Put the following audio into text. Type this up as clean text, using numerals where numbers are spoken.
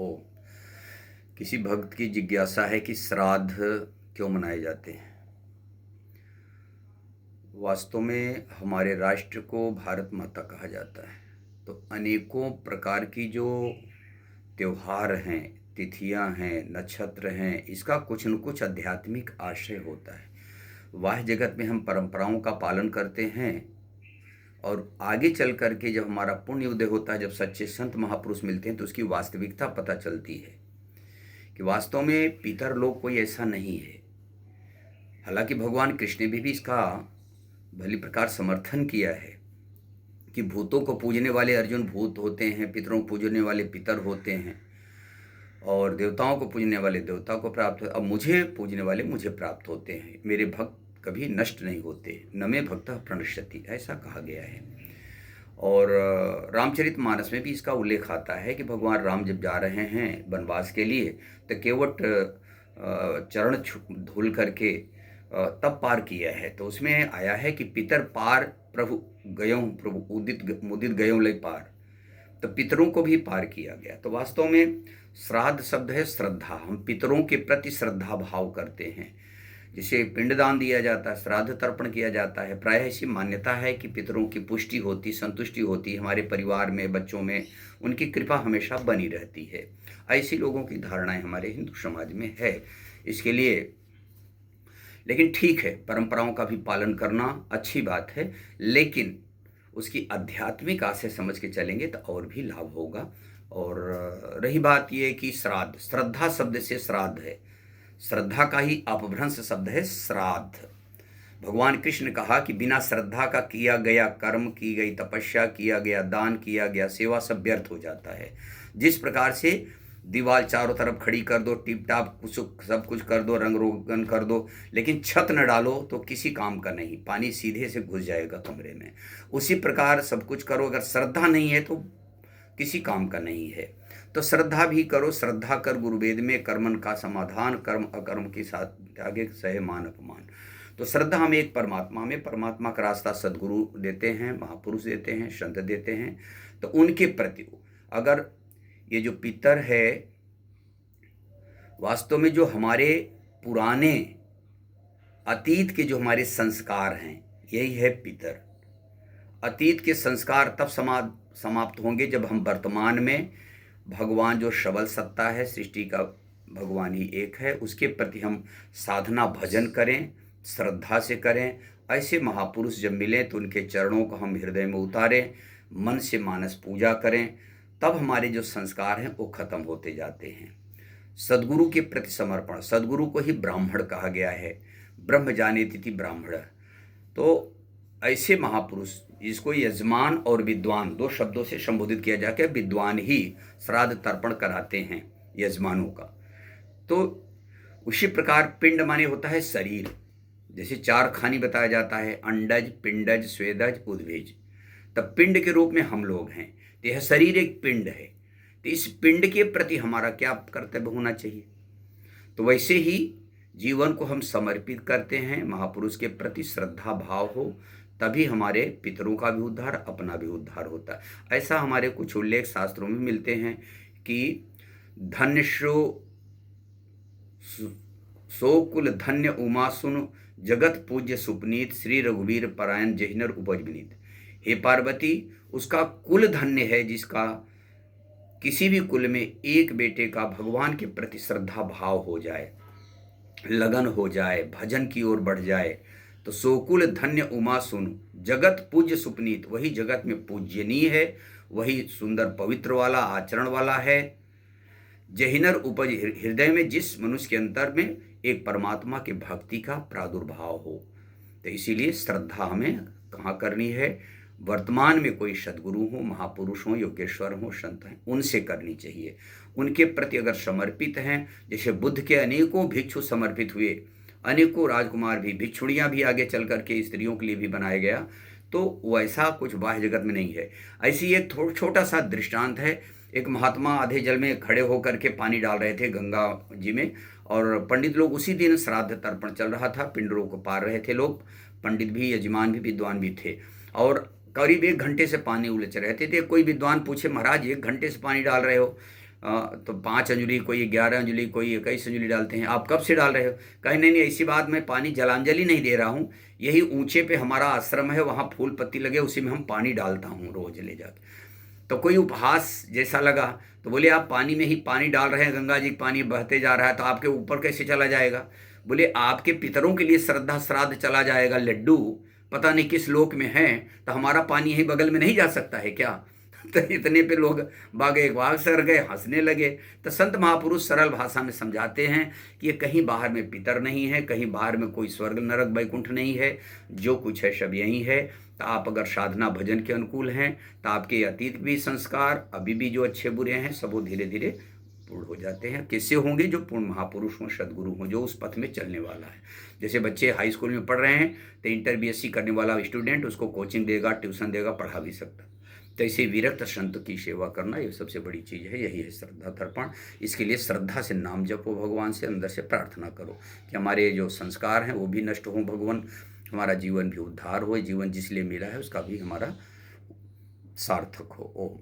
हो। किसी भक्त की जिज्ञासा है कि श्राद्ध क्यों मनाए जाते हैं। वास्तव में हमारे राष्ट्र को भारत माता कहा जाता है, तो अनेकों प्रकार की जो त्योहार हैं, तिथियां हैं, नक्षत्र हैं, इसका कुछ न कुछ आध्यात्मिक आशय होता है। वाह जगत में हम परंपराओं का पालन करते हैं और आगे चल कर के जब हमारा पुण्य उदय होता है, जब सच्चे संत महापुरुष मिलते हैं, तो उसकी वास्तविकता पता चलती है कि वास्तव में पितर लोग कोई ऐसा नहीं है। हालांकि भगवान कृष्ण ने भी इसका भली प्रकार समर्थन किया है कि भूतों को पूजने वाले अर्जुन भूत होते हैं, पितरों को पूजने वाले पितर होते हैं, और देवताओं को पूजने वाले देवता को प्राप्त हो। अब मुझे पूजने वाले मुझे प्राप्त होते हैं। मेरे भक्त कभी नष्ट नहीं होते, न मे भक्त प्रणश्यति, ऐसा कहा गया है। और रामचरितमानस में भी इसका उल्लेख आता है कि भगवान राम जब जा रहे हैं वनवास के लिए, तो केवट चरण धुल करके तब पार किया है। तो उसमें आया है कि पितर पार प्रभु गयों, प्रभु उदित मुदित गयों लय पार, तो पितरों को भी पार किया गया। तो वास्तव में श्राद्ध शब्द है श्रद्धा। हम पितरों के प्रति श्रद्धा भाव करते हैं। जिसे पिंडदान दिया जाता है, श्राद्ध तर्पण किया जाता है, प्रायः ऐसी मान्यता है कि पितरों की पुष्टि होती, संतुष्टि होती, हमारे परिवार में, बच्चों में उनकी कृपा हमेशा बनी रहती है। ऐसी लोगों की धारणाएं हमारे हिंदू समाज में है। इसके लिए लेकिन ठीक है, परंपराओं का भी पालन करना अच्छी बात है, लेकिन उसकी आध्यात्मिक आशय समझ के चलेंगे तो और भी लाभ होगा। और रही बात ये कि श्राद्ध, श्रद्धा शब्द से श्राद्ध है, श्रद्धा का ही अपभ्रंश शब्द है श्राद्ध। भगवान कृष्ण ने कहा कि बिना श्रद्धा का किया गया कर्म, की गई तपस्या, किया गया दान, किया गया सेवा सब व्यर्थ हो जाता है। जिस प्रकार से दीवार चारों तरफ खड़ी कर दो, टिप टाप सब कुछ कर दो, रंग रोगन कर दो, लेकिन छत न डालो तो किसी काम का नहीं, पानी सीधे से घुस जाएगा कमरे में। उसी प्रकार सब कुछ करो, अगर श्रद्धा नहीं है तो किसी काम का नहीं है। तो श्रद्धा भी करो। श्रद्धा कर गुरुवेद में, कर्मन का समाधान, कर्म अकर्म के साथ आगे सहे मान अपमान। तो श्रद्धा हमें एक परमात्मा में, परमात्मा का रास्ता सदगुरु देते हैं, महापुरुष देते हैं, संत देते हैं। तो उनके प्रति अगर ये जो पितर है, वास्तव में जो हमारे पुराने अतीत के जो हमारे संस्कार हैं, यही है पितर। अतीत के संस्कार तब समाप्त होंगे जब हम वर्तमान में भगवान जो सबल सत्ता है, सृष्टि का भगवान ही एक है, उसके प्रति हम साधना भजन करें, श्रद्धा से करें। ऐसे महापुरुष जब मिलें तो उनके चरणों को हम हृदय में उतारें, मन से मानस पूजा करें, तब हमारे जो संस्कार हैं वो खत्म होते जाते हैं। सदगुरु के प्रति समर्पण, सदगुरु को ही ब्राह्मण कहा गया है, ब्रह्म जानेति ब्राह्मण। तो ऐसे महापुरुष जिसको यजमान और विद्वान दो शब्दों से संबोधित किया जाके, विद्वान ही श्राद्ध तर्पण कराते हैं यजमानों का। तो उसी प्रकार पिंड माने होता है शरीर। जैसे चार खानी बताया जाता है, अंडज, पिंडज, स्वेदज, उद्भिज। तब पिंड के रूप में हम लोग हैं। तो यह शरीर एक पिंड है। तो इस पिंड के प्रति हमारा क्या कर्तव्य होना चाहिए? तो वैसे ही जीवन को हम समर्पित करते हैं, महापुरुष के प्रति श्रद्धा भाव हो, तभी हमारे पितरों का भी उद्धार, अपना भी उद्धार होता है। ऐसा हमारे कुछ उल्लेख शास्त्रों में मिलते हैं कि धन्य सो कुल धन्य उमा सुन, जगत पूज्य सुपनीत, श्री रघुवीर परायण जहिनर उपज विनीत। हे पार्वती, उसका कुल धन्य है जिसका किसी भी कुल में एक बेटे का भगवान के प्रति श्रद्धा भाव हो जाए, लगन हो जाए, भजन की ओर बढ़ जाए। तो सोकुल धन्य उमा सुन, जगत पूज्य सुपनीत, वही जगत में पूज्यनीय है, वही सुंदर पवित्र वाला आचरण वाला है। जहिनर उपज, हृदय में जिस मनुष्य के अंतर में एक परमात्मा के भक्ति का प्रादुर्भाव हो। तो इसीलिए श्रद्धा हमें कहाँ करनी है? वर्तमान में कोई सदगुरु हो, महापुरुष हो, योगेश्वर हो, संत हैं, उनसे करनी चाहिए। उनके प्रति अगर समर्पित हैं, जैसे बुद्ध के अनेकों भिक्षु समर्पित हुए, अनेकों राजकुमार भी, भिक्षुणियाँ भी आगे चल करके स्त्रियों के लिए भी बनाया गया, तो वैसा कुछ बाह्य जगत में नहीं है। ऐसी एक छोटा सा दृष्टांत है। एक महात्मा आधे जल में खड़े होकर के पानी डाल रहे थे गंगा जी में, और पंडित लोग उसी दिन श्राद्ध तर्पण चल रहा था, पिंडरों को पार रहे थे लोग, पंडित भी, यजमान भी, विद्वान भी थे, और करीब 1 घंटे से पानी उलझ रहे थे। कोई विद्वान पूछे, महाराज 1 घंटे से पानी डाल रहे हो? तो 5 अंजलि, कोई 11 अंजलि, कोई 21 अंजलि डालते हैं। आप कब से डाल रहे हो? कहे नहीं नहीं, ऐसी बात, मैं पानी जलांजलि नहीं दे रहा हूँ, यही ऊंचे पे हमारा आश्रम है, वहाँ फूल पत्ती लगे, उसी में हम पानी डालता हूँ रोज ले जाके। तो कोई उपहास जैसा लगा, तो बोले आप पानी में ही पानी डाल रहे हैं, गंगा जी का पानी बहते जा रहा है, तो आपके ऊपर कैसे चला जाएगा? बोले आपके पितरों के लिए श्रद्धा श्राद्ध चला जाएगा, लड्डू पता नहीं किस लोक में है, तो हमारा पानी यही बगल में नहीं जा सकता है क्या? तो इतने पे लोग बागे बाग सर गए, हंसने लगे। तो संत महापुरुष सरल भाषा में समझाते हैं कि ये कहीं बाहर में पितर नहीं है, कहीं बाहर में कोई स्वर्ग नरक वैकुंठ नहीं है, जो कुछ है सब यही है। तो आप अगर साधना भजन के अनुकूल हैं तो आपके अतीत भी संस्कार, अभी भी जो अच्छे बुरे हैं, सब वो धीरे धीरे पूर्ण हो जाते हैं। कैसे होंगे? जो पूर्ण महापुरुष हों, सदगुरु हों, जो उस पथ में चलने वाला है। जैसे बच्चे हाई स्कूल में पढ़ रहे हैं, तो इंटर बीएससी करने वाला स्टूडेंट उसको कोचिंग देगा, ट्यूशन देगा, पढ़ा भी सकता। तो ऐसे विरक्त संत की सेवा करना ये सबसे बड़ी चीज़ है, यही है श्रद्धा तर्पण। इसके लिए श्रद्धा से नाम जपो, भगवान से अंदर से प्रार्थना करो कि हमारे जो संस्कार हैं वो भी नष्ट हों भगवान, हमारा जीवन भी उद्धार हो, जीवन जिस लिए मिला है उसका भी हमारा सार्थक हो। ओम।